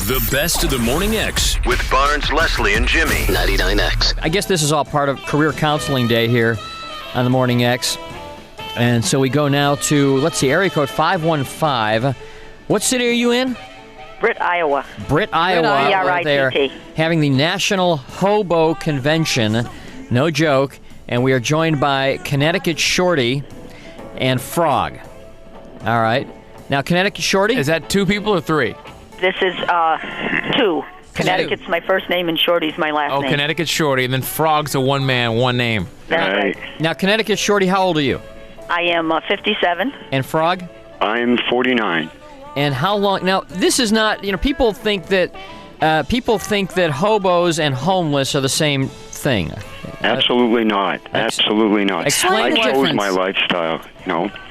The best of the Morning X with Barnes, Leslie, and Jimmy. 99X. I guess this is all part of Career Counseling Day here on the Morning X. And so we go now to, let's see, area code 515. What city are you in? Britt, Iowa. Britt, Iowa. B-R-I-T-T. They're having the National Hobo Convention. No joke. And we are joined by Connecticut Shorty and Frog. All right. Now, Connecticut Shorty? Is that two people or three? This is two. Connecticut's my first name and Shorty's my last name. Oh, Connecticut Shorty, and then Frog's a one man, one name. That's right. Now, Connecticut Shorty, how old are you? I am 57. And Frog? I'm 49. And how long? Now, this is not, people think that hobos and homeless are the same thing. Absolutely not. Absolutely not. Explain the I chose difference. my lifestyle,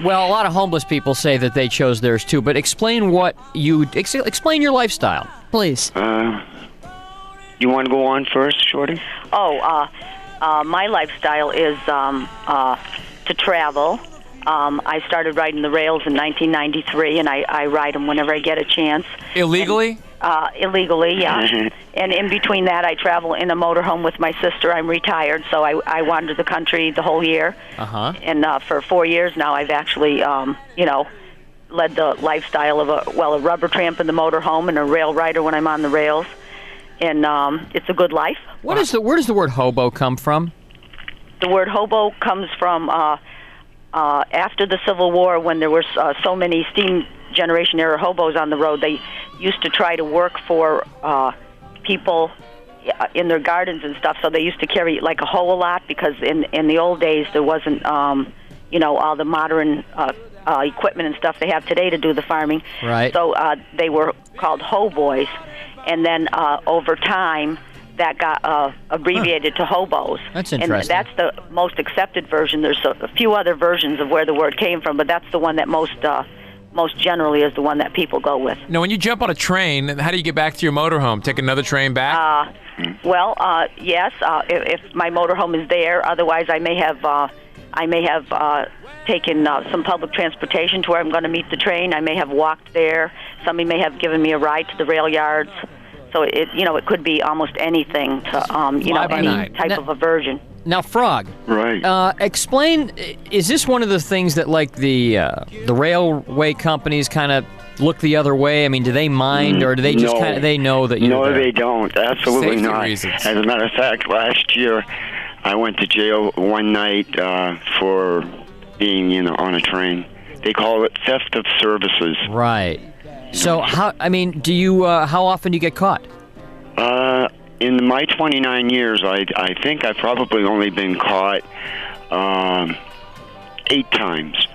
Well, a lot of homeless people say that they chose theirs too, but explain explain your lifestyle, please. You want to go on first, Shorty? My lifestyle is to travel. I started riding the rails in 1993, and I ride them whenever I get a chance. Illegally? Illegally, yeah. And in between that, I travel in a motorhome with my sister. I'm retired, so I wander the country the whole year. Uh-huh. And for 4 years now, I've actually, led the lifestyle of a rubber tramp in the motorhome and a rail rider when I'm on the rails. And it's a good life. Where does the word hobo come from? The word hobo comes from after the Civil War, when there were so many steam generation era hobos on the road. They used to try to work for people in their gardens and stuff, so they used to carry like a hoe a lot, because in the old days there wasn't all the modern equipment and stuff they have today to do the farming. Right. So they were called hoboys, and then over time that got abbreviated to hobos. That's interesting. And that's the most accepted version. There's a few other versions of where the word came from, but that's the one that most generally is the one that people go with. Now, when you jump on a train, how do you get back to your motorhome? Take another train back? Yes. If my motorhome is there, otherwise I may have taken some public transportation to where I'm going to meet the train. I may have walked there. Somebody may have given me a ride to the rail yards. So it could be almost anything to any type of a version. Now, Frog. Right. Explain. Is this one of the things that like the railway companies kind of look the other way? I mean, do they mind, or do they just they know that you're No, there? they don't. Absolutely Safety not. reasons. As a matter of fact, last year I went to jail one night for being on a train. They call it theft of services. Right. So how often do you get caught? In my 29 years, I think I've probably only been caught 8 times.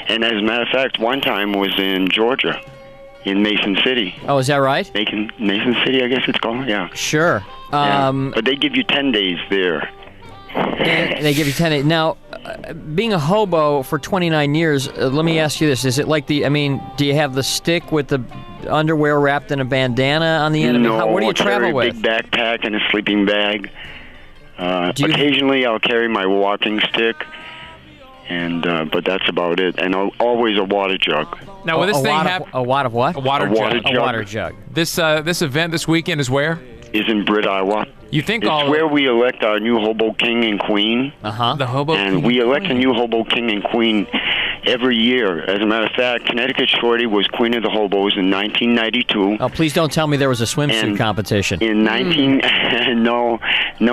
And as a matter of fact, one time was in Georgia, in Mason City. Oh, is that right? Mason City, I guess it's called, yeah. Sure. But they give you 10 days there. They give you 10 days. Now, being a hobo for 29 years, let me ask you this. Is it like do you have the stick with the underwear wrapped in a bandana on the end of it? No, What do you travel with? I carry a big backpack and a sleeping bag. Occasionally I'll carry my walking stick, but that's about it. And always a water jug. Now, will this thing have a wad of what? a water jug? A water jug. This event this weekend is where? Is in Britt, Iowa. You think It's where we elect our new Hobo King and Queen. Uh-huh. The Hobo King And we and elect a Queen. new Hobo King and Queen every year. As a matter of fact, Connecticut Shorty was Queen of the Hobos in 1992. Oh, please don't tell me there was a swimsuit And competition. In no,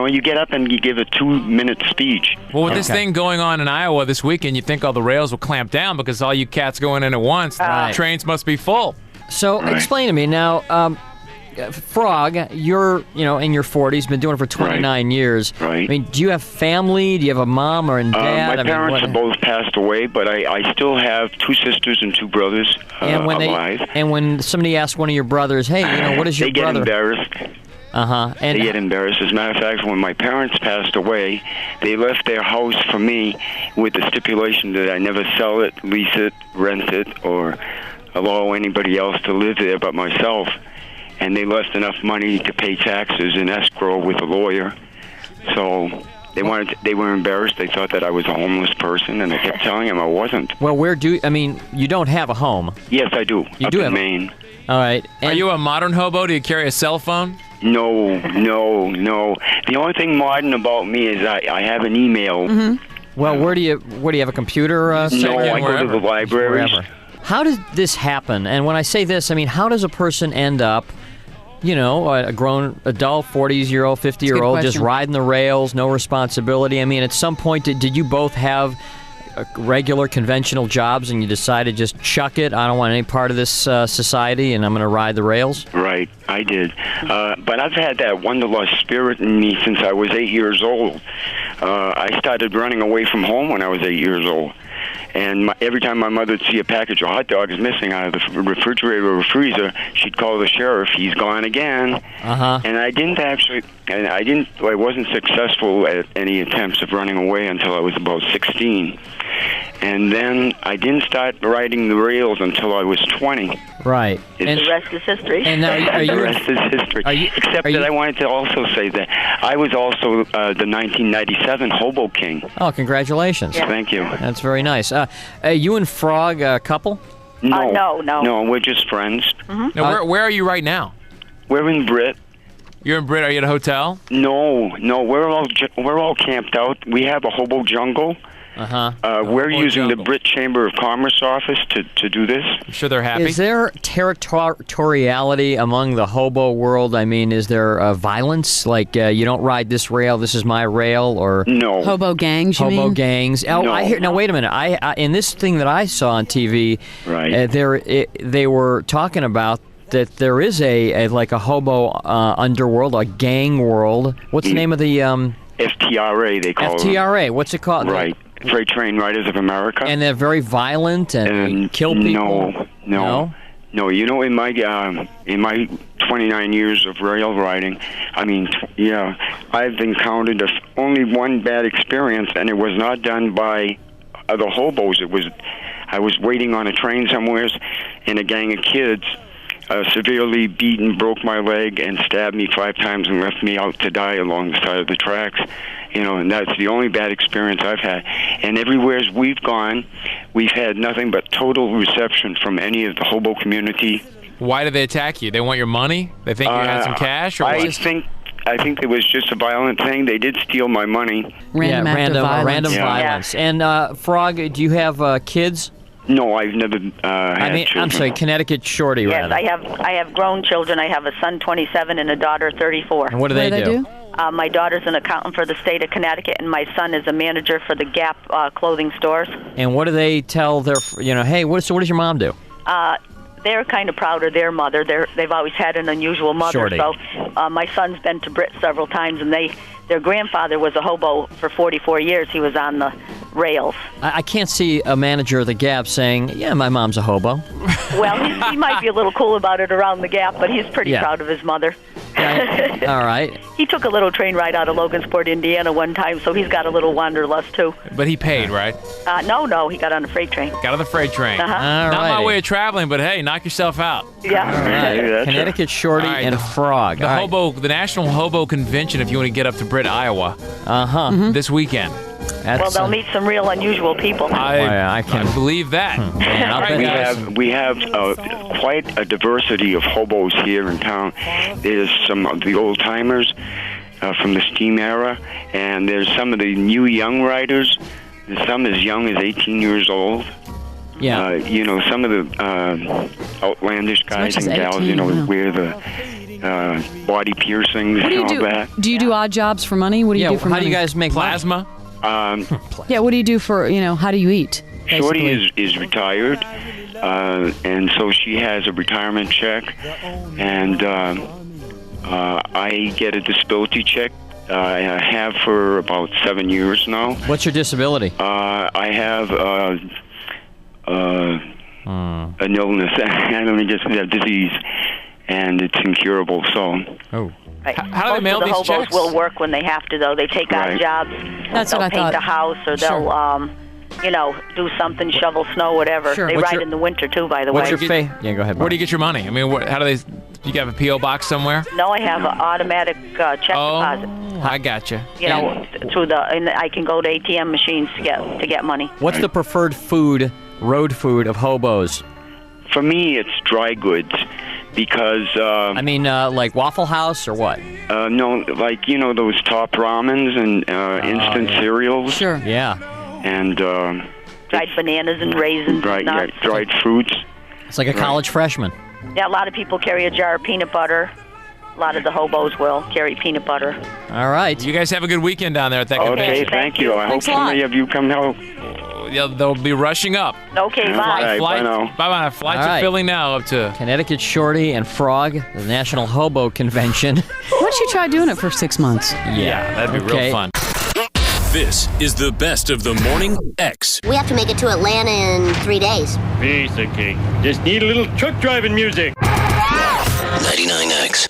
you get up and you give a 2-minute speech. Well, with this thing going on in Iowa this weekend, you think all the rails will clamp down because all you cats going in at once. Right. Trains must be full. So explain to me now. Frog, you're in your 40s, been doing it for 29 years. Right. I mean, do you have family? Do you have a mom or a dad? My parents have both passed away, but I still have 2 sisters and 2 brothers alive. And when somebody asks one of your brothers, hey, what is your brother? They get embarrassed. Uh-huh. They get embarrassed. As a matter of fact, when my parents passed away, they left their house for me with the stipulation that I never sell it, lease it, rent it, or allow anybody else to live there but myself. And they left enough money to pay taxes in escrow with a lawyer. So they were embarrassed. They thought that I was a homeless person, and I kept telling them I wasn't. Well, you don't have a home. Yes, I do. You up do in have Maine. All right. Are you a modern hobo? Do you carry a cell phone? No. The only thing modern about me is I have an email. Well, where do you have a computer? No, I go to the libraries. Wherever. How does this happen? And when I say this, I mean, how does a person end up, a grown adult, 40-year-old, 50-year-old, just riding the rails, no responsibility? I mean, at some point, did you both have regular conventional jobs and you decided just chuck it? I don't want any part of this society, and I'm going to ride the rails? Right, I did. But I've had that wanderlust spirit in me since I was 8 years old. I started running away from home when I was 8 years old. And every time my mother would see a package of hot dogs missing out of the refrigerator or freezer, she'd call the sheriff. He's gone again. And I wasn't successful at any attempts of running away until I was about 16. And then I didn't start riding the rails until I was 20. Right. The rest is history. And now, The rest is history. I wanted to also say that I was also the 1997 Hobo King. Oh, congratulations. Yeah. Thank you. That's very nice. You and Frog a couple? No. No, we're just friends. Now, where are you right now? We're in Britt. You're in Britt. Are you at a hotel? No, we're all camped out. We have a hobo jungle. We're using the Britt Chamber of Commerce office to do this. I'm sure they're happy. Is there territoriality among the hobo world? I mean, is there violence? Like, you don't ride this rail, this is my rail, or... No. Hobo gangs, you Hobo mean? gangs. Oh, No. I hear. Now, wait a minute. I in this thing that I saw on TV, Right. they were talking about that there is a hobo underworld, a gang world. What's the name of the... FTRA, they call it. FTRA. What's it called? Right. Freight Train Riders of America. And they're very violent and kill people. No. You know, in my 29 years of rail riding, I've encountered only one bad experience, and it was not done by the hobos. I was waiting on a train somewhere, and a gang of kids severely beaten, broke my leg, and stabbed me 5 times and left me out to die along the side of the tracks. And that's the only bad experience I've had. And everywhere we've gone, we've had nothing but total reception from any of the hobo community. Why did they attack you? They want your money? They think you had some cash? Or I what? think it was just a violent thing. They did steal my money. Random act of violence. Random violence. And Frog, do you have kids? No, I've never had children. I'm sorry, Connecticut Shorty, Yes, rather. I have grown children. I have a son, 27, and a daughter, 34. And what do they do? My daughter's an accountant for the state of Connecticut, and my son is a manager for the Gap clothing stores. And what do they tell their, hey, what does your mom do? They're kind of proud of their mother. They've always had an unusual mother. Shorty. So my son's been to Britt several times, and their grandfather was a hobo for 44 years. He was on the rails. I can't see a manager of the Gap saying, yeah, my mom's a hobo. Well, he might be a little cool about it around the Gap, but he's pretty proud of his mother. All right. He took a little train ride out of Logansport, Indiana one time, so he's got a little wanderlust, too. But he paid, right? No, he got on a freight train. Got on the freight train. All Not my righty. way of traveling, but hey, knock yourself out. Yeah. All right. that's Connecticut Shorty All right, and Frog. The National Hobo Convention, if you want to get up to Britt, Iowa, this weekend. Well, they'll meet some real unusual people. I can believe that. Man, I'll bet We have quite a diversity of hobos here in town. There's some of the old timers from the steam era, and there's some of the new young riders. There's some as young as 18 years old. Yeah. Some of the outlandish guys and gals, 18, wear the body piercings What do you and all do? that. Do you do odd jobs for money? What do you do for how money? do you guys make Plasma? Yeah, what do you do for, how do you eat? Shorty basically? is retired, and so she has a retirement check, and I get a disability check. I have for about 7 years now. What's your disability? I have an illness, a disease, and it's incurable. So. Oh. Right. How do they mail Most of these the hobos checks? will work when they have to, though. They take Right. odd jobs. That's they'll what I paint thought. the house, or they'll, do something, shovel snow, whatever. Sure. They What's ride your- in the winter, too, by the What's way. your Yeah, go ahead. Where do you get your money? I mean, how do they? You have a P.O. box somewhere? No, I have an automatic check deposit. I gotcha. And I can go to ATM machines to get money. What's the preferred road food of hobos? For me, it's dry goods. because I mean, like Waffle House or what? no, like those top ramens and instant cereals. Sure. Yeah. And Dried bananas and raisins and nuts. dried fruits. It's like a college freshman. Yeah, a lot of people carry a jar of peanut butter. A lot of the hobos will carry peanut butter. All right. You guys have a good weekend down there at that Okay, convention. thank you. I hope Thanks a lot. somebody of you come help. Yeah, they'll be rushing up. Okay, All bye. right, bye now. Bye. Flights All right. are filling now up to. Connecticut Shorty and Frog, the National Hobo Convention. Why don't you try doing it for 6 months? Yeah, that'd be Okay. real fun. This is the best of the Morning X. We have to make it to Atlanta in 3 days. Piece of cake. Just need a little truck driving music. 99X.